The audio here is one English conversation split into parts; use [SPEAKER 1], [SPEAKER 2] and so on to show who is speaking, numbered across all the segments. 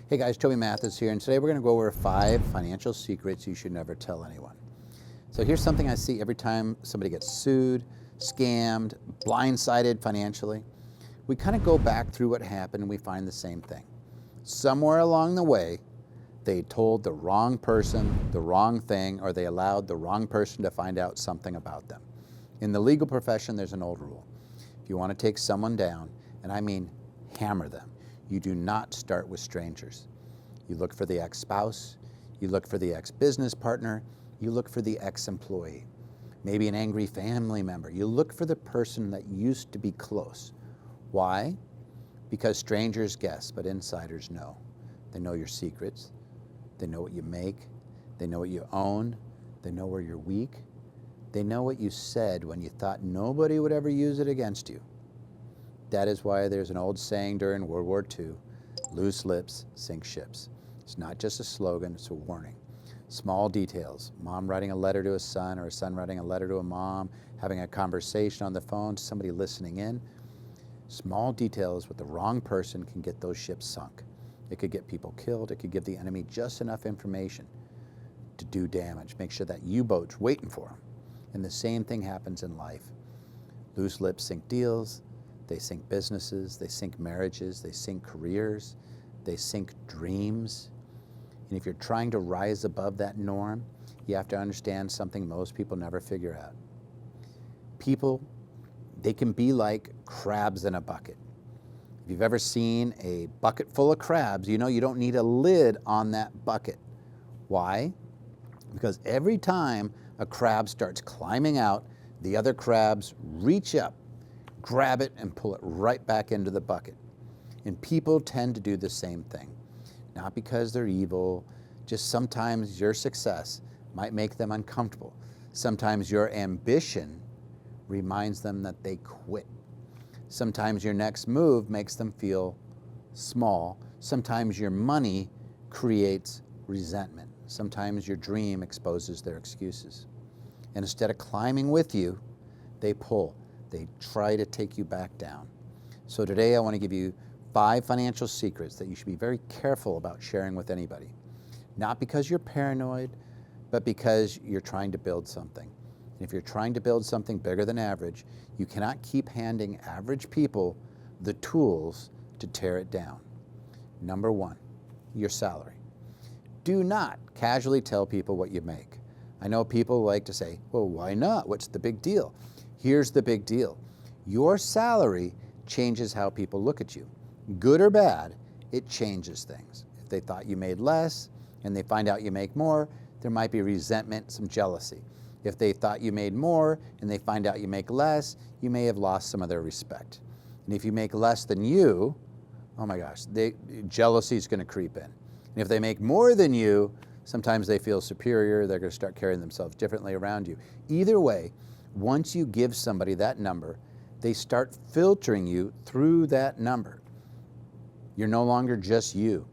[SPEAKER 1] Hey guys, Toby Mathis here, and today we're going to go over 5 financial secrets you should never tell anyone. So here's something I see every time somebody gets sued, scammed, blindsided financially. We kind of go back through what happened and we find the same thing. Somewhere along the way, they told the wrong person the wrong thing, or they allowed the wrong person to find out something about them. In the legal profession, there's an old rule. If you want to take someone down, and I mean hammer them, you do not start with strangers. You look for the ex-spouse, you look for the ex-business partner, you look for the ex-employee, maybe an angry family member. You look for the person that used to be close. Why? Because strangers guess, but insiders know. They know your secrets, they know what you make, they know what you own, they know where you're weak, they know what you said when you thought nobody would ever use it against you. That is why there's an old saying during World War II, loose lips sink ships. It's not just a slogan, it's a warning. Small details, mom writing a letter to a son, or a son writing a letter to a mom, having a conversation on the phone, somebody listening in. Small details with the wrong person can get those ships sunk. It could get people killed, it could give the enemy just enough information to do damage, make sure that U-boat's waiting for them. And the same thing happens in life. Loose lips sink deals, they sink businesses, they sink marriages, they sink careers, they sink dreams. And if you're trying to rise above that norm, you have to understand something most people never figure out. People, they can be like crabs in a bucket. If you've ever seen a bucket full of crabs, you know you don't need a lid on that bucket. Why? Because every time a crab starts climbing out, the other crabs reach up, grab it, and pull it right back into the bucket. And people tend to do the same thing. Not because they're evil, just sometimes your success might make them uncomfortable. Sometimes your ambition reminds them that they quit. Sometimes your next move makes them feel small. Sometimes your money creates resentment. Sometimes your dream exposes their excuses. And instead of climbing with you, they pull. They try to take you back down. So today I want to give you 5 financial secrets that you should be very careful about sharing with anybody. Not because you're paranoid, but because you're trying to build something. And if you're trying to build something bigger than average, you cannot keep handing average people the tools to tear it down. Number 1, your salary. Do not casually tell people what you make. I know people like to say, well, why not? What's the big deal? Here's the big deal. Your salary changes how people look at you. Good or bad, it changes things. If they thought you made less and they find out you make more, there might be resentment, some jealousy. If they thought you made more and they find out you make less, you may have lost some of their respect. And if you make less than you, oh my gosh, jealousy is going to creep in. And if they make more than you, sometimes they feel superior, they're going to start carrying themselves differently around you. Either way, once you give somebody that number, they start filtering you through that number. You're no longer just you.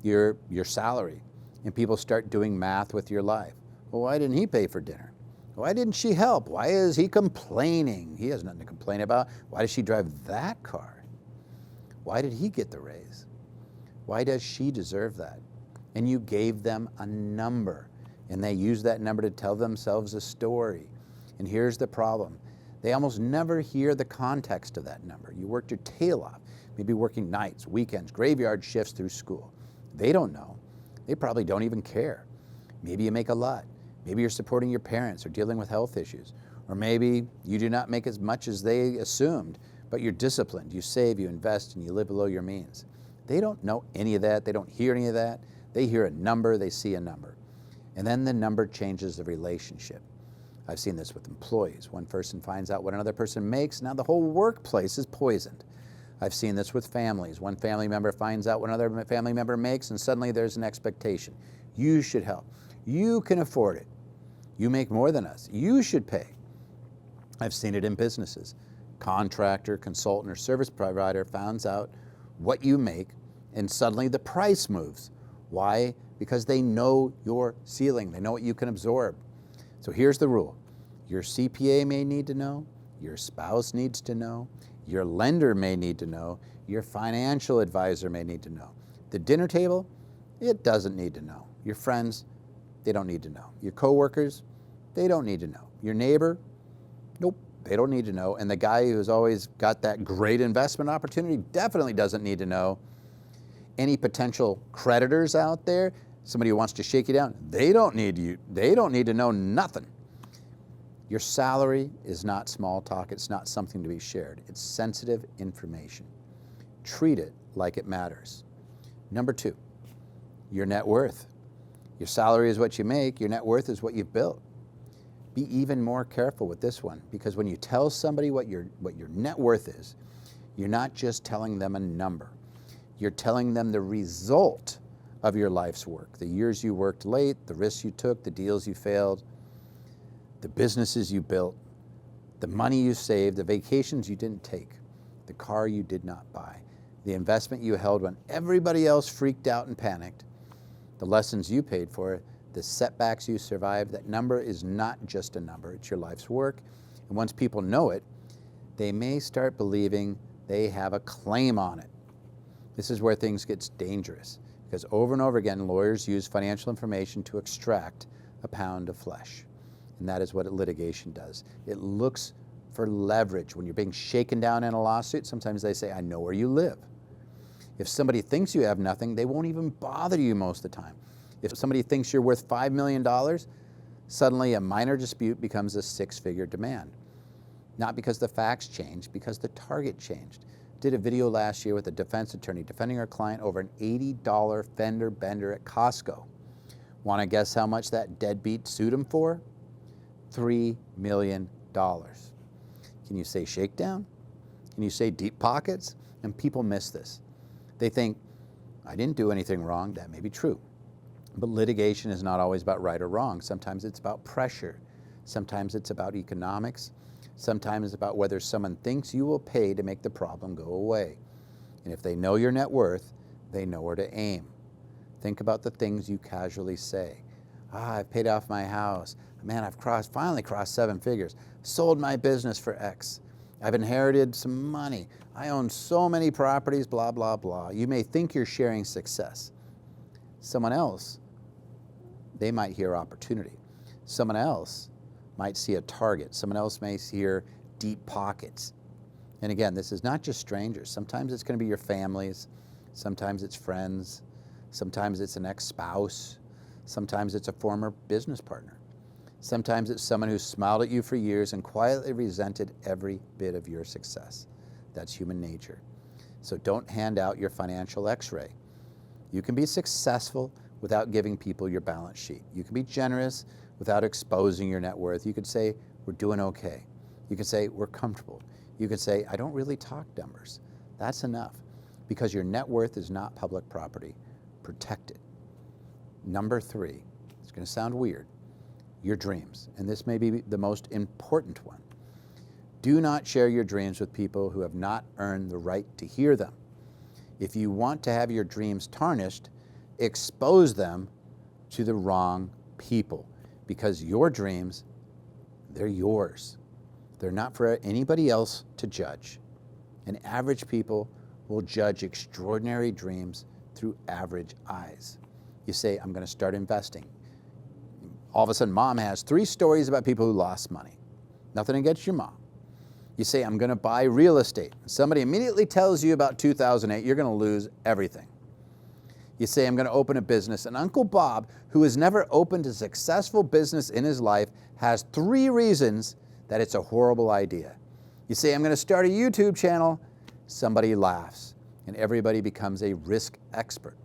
[SPEAKER 1] You're your salary. And people start doing math with your life. Well, why didn't he pay for dinner? Why didn't she help? Why is he complaining? He has nothing to complain about. Why does she drive that car? Why did he get the raise? Why does she deserve that? And you gave them a number, and they use that number to tell themselves a story. And here's the problem. They almost never hear the context of that number. You worked your tail off, maybe working nights, weekends, graveyard shifts through school. They don't know. They probably don't even care. Maybe you make a lot. Maybe you're supporting your parents or dealing with health issues. Or maybe you do not make as much as they assumed, but you're disciplined. You save, you invest, and you live below your means. They don't know any of that. They don't hear any of that. They hear a number, they see a number. And then the number changes the relationship. I've seen this with employees. One person finds out what another person makes, now the whole workplace is poisoned. I've seen this with families. One family member finds out what another family member makes, and suddenly there's an expectation. You should help. You can afford it. You make more than us. You should pay. I've seen it in businesses. Contractor, consultant, or service provider finds out what you make, and suddenly the price moves. Why? Because they know your ceiling. They know what you can absorb. So here's the rule. Your CPA may need to know, your spouse needs to know, your lender may need to know, your financial advisor may need to know. The dinner table, it doesn't need to know. Your friends, they don't need to know. Your coworkers, they don't need to know. Your neighbor, nope, they don't need to know. And the guy who's always got that great investment opportunity definitely doesn't need to know. Any potential creditors out there, somebody who wants to shake you down, they don't need to know nothing. Your salary is not small talk. It's not something to be shared. It's sensitive information. Treat it like it matters. Number 2, your net worth. Your salary is what you make. Your net worth is what you've built. Be even more careful with this one, because when you tell somebody what your net worth is, you're not just telling them a number. You're telling them the result of your life's work, the years you worked late, the risks you took, the deals you failed, the businesses you built, the money you saved, the vacations you didn't take, the car you did not buy, the investment you held when everybody else freaked out and panicked, the lessons you paid for, the setbacks you survived. That number is not just a number, it's your life's work. And once people know it, they may start believing they have a claim on it. This is where things get dangerous, because over and over again, lawyers use financial information to extract a pound of flesh. And that is what litigation does. It looks for leverage. When you're being shaken down in a lawsuit, sometimes they say, I know where you live. If somebody thinks you have nothing, they won't even bother you most of the time. If somebody thinks you're worth $5 million, suddenly a minor dispute becomes a 6-figure demand. Not because the facts changed, because the target changed. Did a video last year with a defense attorney defending her client over an $80 fender bender at Costco. Want to guess how much that deadbeat sued him for? $3 million. Can you say shakedown? Can you say deep pockets? And people miss this. They think, I didn't do anything wrong. That may be true. But litigation is not always about right or wrong. Sometimes it's about pressure. Sometimes it's about economics. Sometimes it's about whether someone thinks you will pay to make the problem go away. And if they know your net worth, they know where to aim. Think about the things you casually say. I've paid off my house. Man, I've finally crossed 7 figures. Sold my business for X. I've inherited some money. I own so many properties, blah, blah, blah. You may think you're sharing success. Someone else, they might hear opportunity. Someone else might see a target. Someone else may hear deep pockets. And again, this is not just strangers. Sometimes it's going to be your families. Sometimes it's friends. Sometimes it's an ex-spouse. Sometimes it's a former business partner. Sometimes it's someone who smiled at you for years and quietly resented every bit of your success. That's human nature. So don't hand out your financial x-ray. You can be successful without giving people your balance sheet. You can be generous without exposing your net worth. You could say, we're doing okay. You could say, we're comfortable. You could say, I don't really talk numbers. That's enough, because your net worth is not public property. Protect it. Number 3, it's going to sound weird, your dreams. And this may be the most important one. Do not share your dreams with people who have not earned the right to hear them. If you want to have your dreams tarnished, expose them to the wrong people, because your dreams, they're yours. They're not for anybody else to judge. And average people will judge extraordinary dreams through average eyes. You say, I'm going to start investing. All of a sudden, mom has 3 stories about people who lost money. Nothing against your mom. You say, I'm going to buy real estate. Somebody immediately tells you about 2008, you're going to lose everything. You say, I'm going to open a business. And Uncle Bob, who has never opened a successful business in his life, has 3 reasons that it's a horrible idea. You say, I'm going to start a YouTube channel. Somebody laughs, and everybody becomes a risk expert.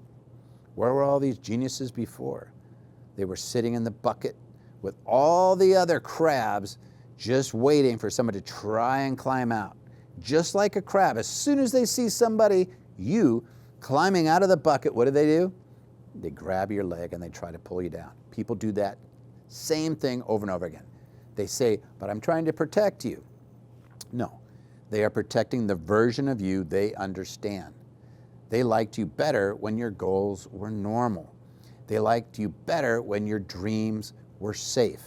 [SPEAKER 1] Where were all these geniuses before? They were sitting in the bucket with all the other crabs, just waiting for someone to try and climb out. Just like a crab, as soon as they see somebody, you, climbing out of the bucket, what do? They grab your leg and they try to pull you down. People do that same thing over and over again. They say, but I'm trying to protect you. No, they are protecting the version of you they understand. They liked you better when your goals were normal. They liked you better when your dreams were safe.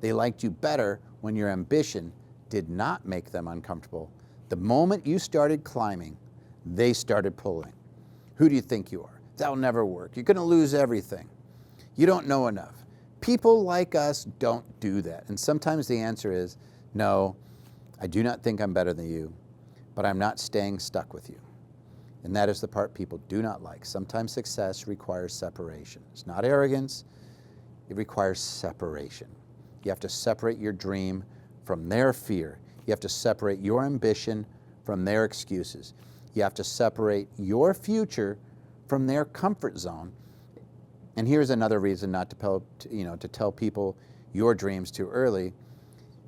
[SPEAKER 1] They liked you better when your ambition did not make them uncomfortable. The moment you started climbing, they started pulling. Who do you think you are? That'll never work. You're going to lose everything. You don't know enough. People like us don't do that. And sometimes the answer is, no, I do not think I'm better than you, but I'm not staying stuck with you. And that is the part people do not like. Sometimes success requires separation. It's not arrogance. It requires separation. You have to separate your dream from their fear. You have to separate your ambition from their excuses. You have to separate your future from their comfort zone. And here's another reason not to tell people your dreams too early,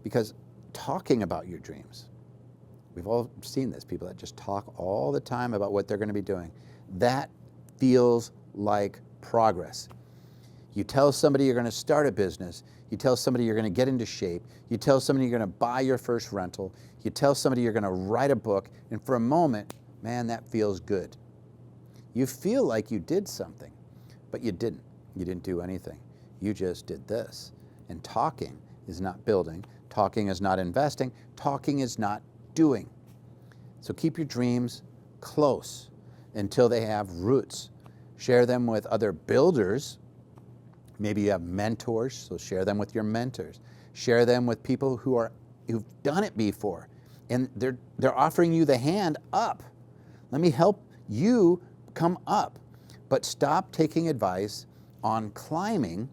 [SPEAKER 1] because talking about your dreams, we've all seen this, people that just talk all the time about what they're going to be doing. That feels like progress. You tell somebody you're going to start a business. You tell somebody you're going to get into shape. You tell somebody you're going to buy your first rental. You tell somebody you're going to write a book. And for a moment, man, that feels good. You feel like you did something, but you didn't. You didn't do anything. You just did this. And talking is not building. Talking is not investing. Talking is not doing. So keep your dreams close until they have roots. Share them with other builders. Maybe you have mentors, so share them with your mentors. Share them with people who've done it before, and they're offering you the hand up. Let me help you come up. But stop taking advice on climbing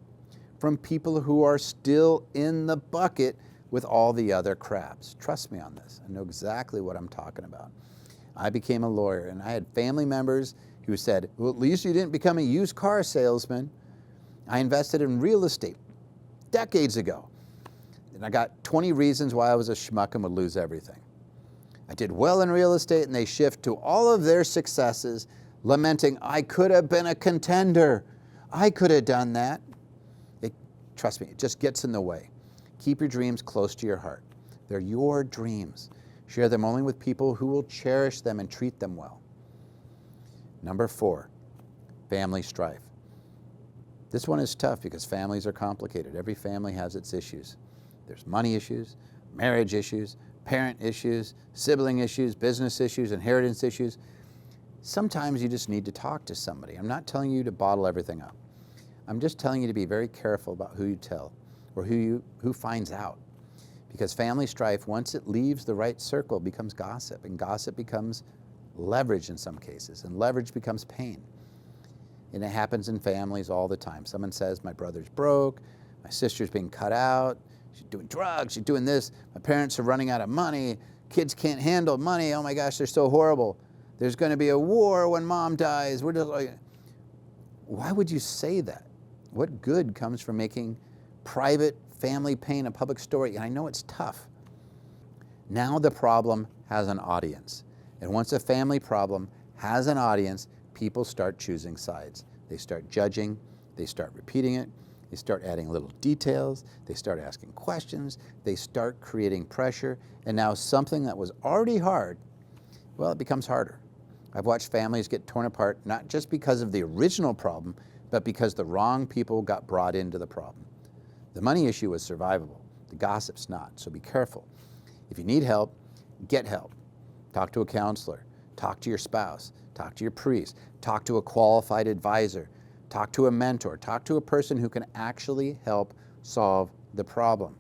[SPEAKER 1] from people who are still in the bucket with all the other crabs. Trust me on this. I know exactly what I'm talking about. I became a lawyer, and I had family members who said, well, at least you didn't become a used car salesman. I invested in real estate decades ago, and I got 20 reasons why I was a schmuck and would lose everything. I did well in real estate, and they shift to all of their successes, lamenting, I could have been a contender. I could have done that. Trust me, it just gets in the way. Keep your dreams close to your heart. They're your dreams. Share them only with people who will cherish them and treat them well. Number 4, family strife. This one is tough because families are complicated. Every family has its issues. There's money issues, marriage issues, parent issues, sibling issues, business issues, inheritance issues. Sometimes you just need to talk to somebody. I'm not telling you to bottle everything up. I'm just telling you to be very careful about who you tell or who finds out. Because family strife, once it leaves the right circle, becomes gossip, and gossip becomes leverage in some cases, and leverage becomes pain. And it happens in families all the time. Someone says, my brother's broke, my sister's being cut out, she's doing drugs, she's doing this, my parents are running out of money, kids can't handle money, oh my gosh, they're so horrible. There's going to be a war when mom dies. We're just like, why would you say that? What good comes from making private family pain a public story? And I know it's tough. Now the problem has an audience. And once a family problem has an audience, people start choosing sides. They start judging, they start repeating it, they start adding little details, they start asking questions, they start creating pressure, and now something that was already hard, well, it becomes harder. I've watched families get torn apart, not just because of the original problem, but because the wrong people got brought into the problem. The money issue is survivable, the gossip's not, so be careful. If you need help, get help. Talk to a counselor, talk to your spouse, talk to your priest, talk to a qualified advisor, talk to a mentor, talk to a person who can actually help solve the problem.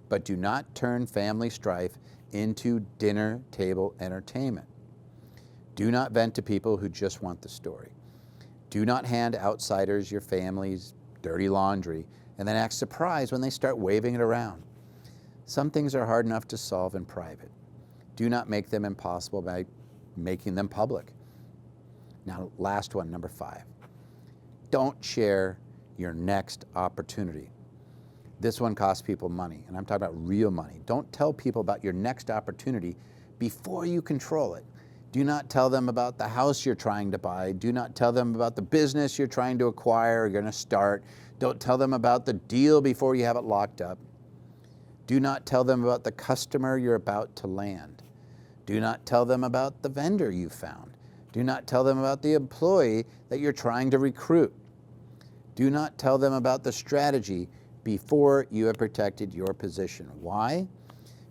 [SPEAKER 1] But do not turn family strife into dinner table entertainment. Do not vent to people who just want the story. Do not hand outsiders your family's dirty laundry and then act surprised when they start waving it around. Some things are hard enough to solve in private. Do not make them impossible by making them public. Now, last one, number 5. Don't share your next opportunity. This one costs people money, and I'm talking about real money. Don't tell people about your next opportunity before you control it. Do not tell them about the house you're trying to buy. Do not tell them about the business you're trying to acquire or you're going to start. Don't tell them about the deal before you have it locked up. Do not tell them about the customer you're about to land. Do not tell them about the vendor you found. Do not tell them about the employee that you're trying to recruit. Do not tell them about the strategy before you have protected your position. Why?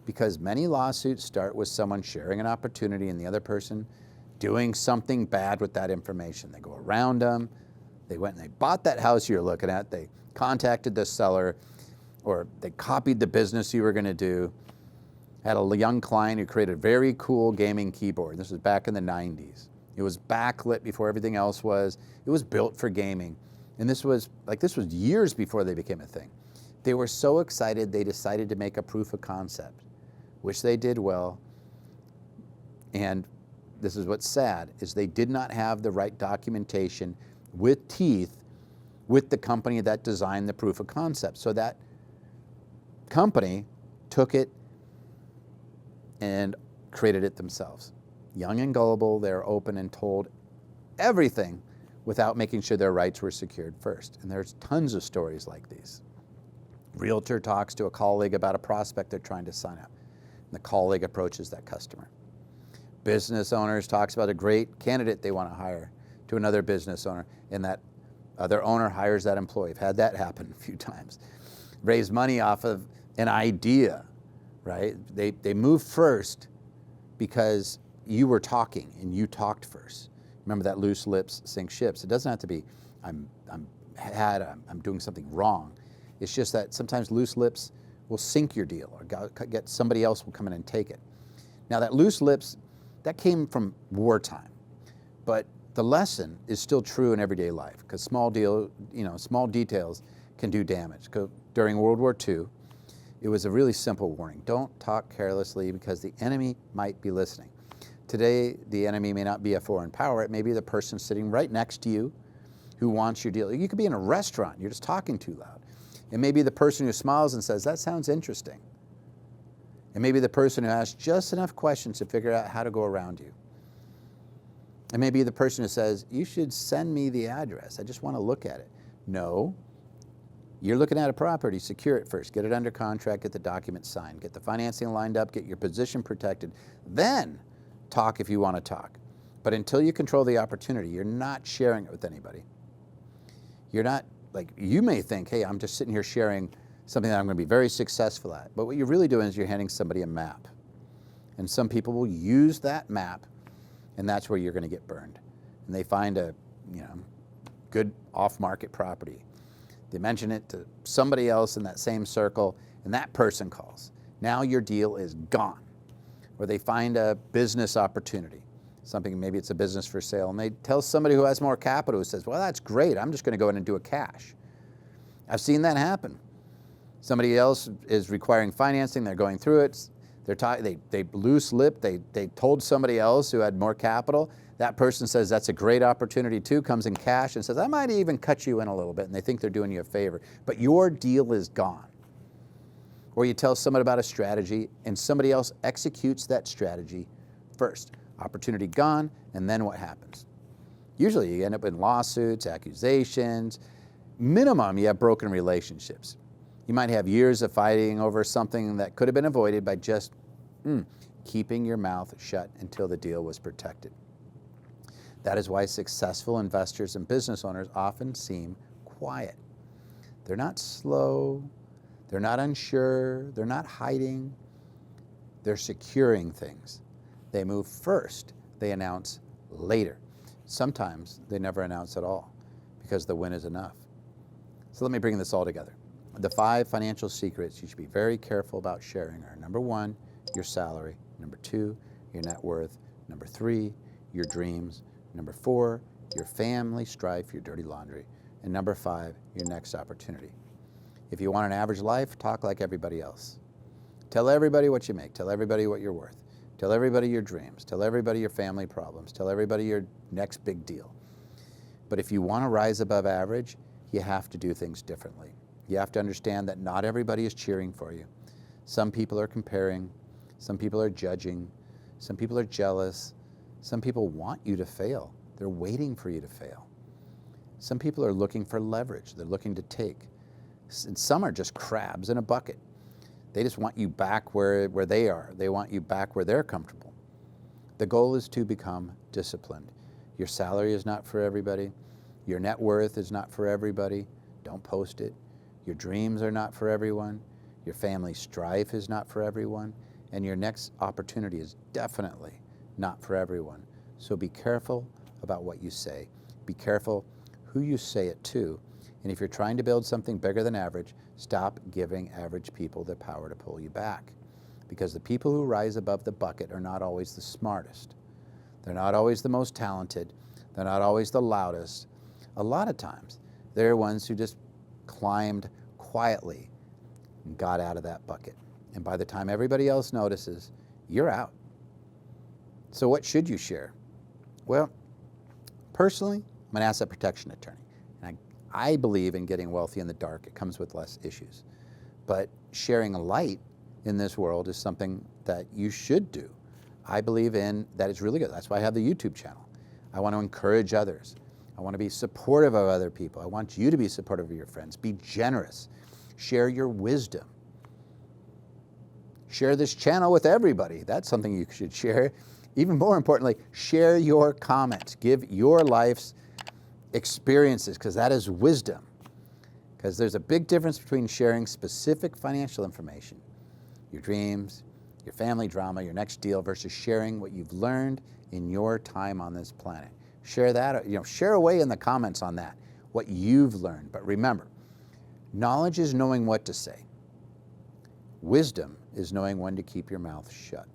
[SPEAKER 1] Because many lawsuits start with someone sharing an opportunity and the other person doing something bad with that information. They go around them. They went and they bought that house you're looking at. They contacted the seller, or they copied the business you were going to do. Had a young client who created a very cool gaming keyboard. This was back in the 90s. It was backlit before everything else was. It was built for gaming. And this was years before they became a thing. They were so excited they decided to make a proof of concept, which they did well. And this is what's sad, is they did not have the right documentation with teeth with the company that designed the proof of concept. So that company took it and created it themselves. Young and gullible, they're open and told everything without making sure their rights were secured first. And there's tons of stories like these. Realtor talks to a colleague about a prospect they're trying to sign up, and the colleague approaches that customer. Business owners talks about a great candidate they want to hire to another business owner, and that other owner hires that employee. I've had that happen a few times. Raise money off of an idea, right? They move first because you were talking and you talked first. Remember that loose lips sink ships. It doesn't have to be I'm doing something wrong. It's just that sometimes loose lips will sink your deal, or get somebody else will come in and take it. Now that loose lips, that came from wartime, but the lesson is still true in everyday life, because small details can do damage. During World War II, it was a really simple warning. Don't talk carelessly because the enemy might be listening. Today, the enemy may not be a foreign power. It may be the person sitting right next to you who wants your deal. You could be in a restaurant. You're just talking too loud. It may be the person who smiles and says, that sounds interesting. It may be the person who asks just enough questions to figure out how to go around you. It may be the person who says, you should send me the address. I just want to look at it. No. You're looking at a property, secure it first. Get it under contract, get the documents signed, get the financing lined up, get your position protected. Then talk if you want to talk. But until you control the opportunity, you're not sharing it with anybody. You're not, you may think, hey, I'm just sitting here sharing something that I'm going to be very successful at. But what you're really doing is you're handing somebody a map. And some people will use that map, and that's where you're going to get burned. And they find a good off-market property. They mention it to somebody else in that same circle, and that person calls. Now your deal is gone. Or they find a business opportunity, something, maybe it's a business for sale, and they tell somebody who has more capital who says, well, that's great, I'm just going to go in and do a cash. I've seen that happen. Somebody else is requiring financing, they're going through it, they loose lip, they told somebody else who had more capital. That person says that's a great opportunity too, comes in cash and says, I might even cut you in a little bit, and they think they're doing you a favor. But your deal is gone. Or you tell someone about a strategy and somebody else executes that strategy first. Opportunity gone, and then what happens? Usually you end up in lawsuits, accusations. Minimum, you have broken relationships. You might have years of fighting over something that could have been avoided by just keeping your mouth shut until the deal was protected. That is why successful investors and business owners often seem quiet. They're not slow, they're not unsure, they're not hiding, they're securing things. They move first, they announce later. Sometimes they never announce at all because the win is enough. So let me bring this all together. The 5 financial secrets you should be very careful about sharing are: number 1, your salary; number 2, your net worth; number 3, your dreams; number 4, your family strife, your dirty laundry; and number 5, your next opportunity. If you want an average life, talk like everybody else. Tell everybody what you make. Tell everybody what you're worth. Tell everybody your dreams. Tell everybody your family problems. Tell everybody your next big deal. But if you want to rise above average, you have to do things differently. You have to understand that not everybody is cheering for you. Some people are comparing. Some people are judging. Some people are jealous. Some people want you to fail. They're waiting for you to fail. Some people are looking for leverage. They're looking to take. And some are just crabs in a bucket. They just want you back where they are. They want you back where they're comfortable. The goal is to become disciplined. Your salary is not for everybody. Your net worth is not for everybody. Don't post it. Your dreams are not for everyone. Your family strife is not for everyone. And your next opportunity is definitely not for everyone. So be careful about what you say. Be careful who you say it to. And if you're trying to build something bigger than average, stop giving average people the power to pull you back. Because the people who rise above the bucket are not always the smartest. They're not always the most talented. They're not always the loudest. A lot of times, they're ones who just climbed quietly and got out of that bucket. And by the time everybody else notices, you're out. So what should you share? Well, personally, I'm an asset protection attorney. And I believe in getting wealthy in the dark. It comes with less issues. But sharing a light in this world is something that you should do. I believe in that it's really good. That's why I have the YouTube channel. I want to encourage others. I want to be supportive of other people. I want you to be supportive of your friends. Be generous. Share your wisdom. Share this channel with everybody. That's something you should share. Even more importantly, share your comments. Give your life's experiences, because that is wisdom. Because there's a big difference between sharing specific financial information, your dreams, your family drama, your next deal, versus sharing what you've learned in your time on this planet. Share that, share away in the comments on that, what you've learned. But remember, knowledge is knowing what to say. Wisdom is knowing when to keep your mouth shut.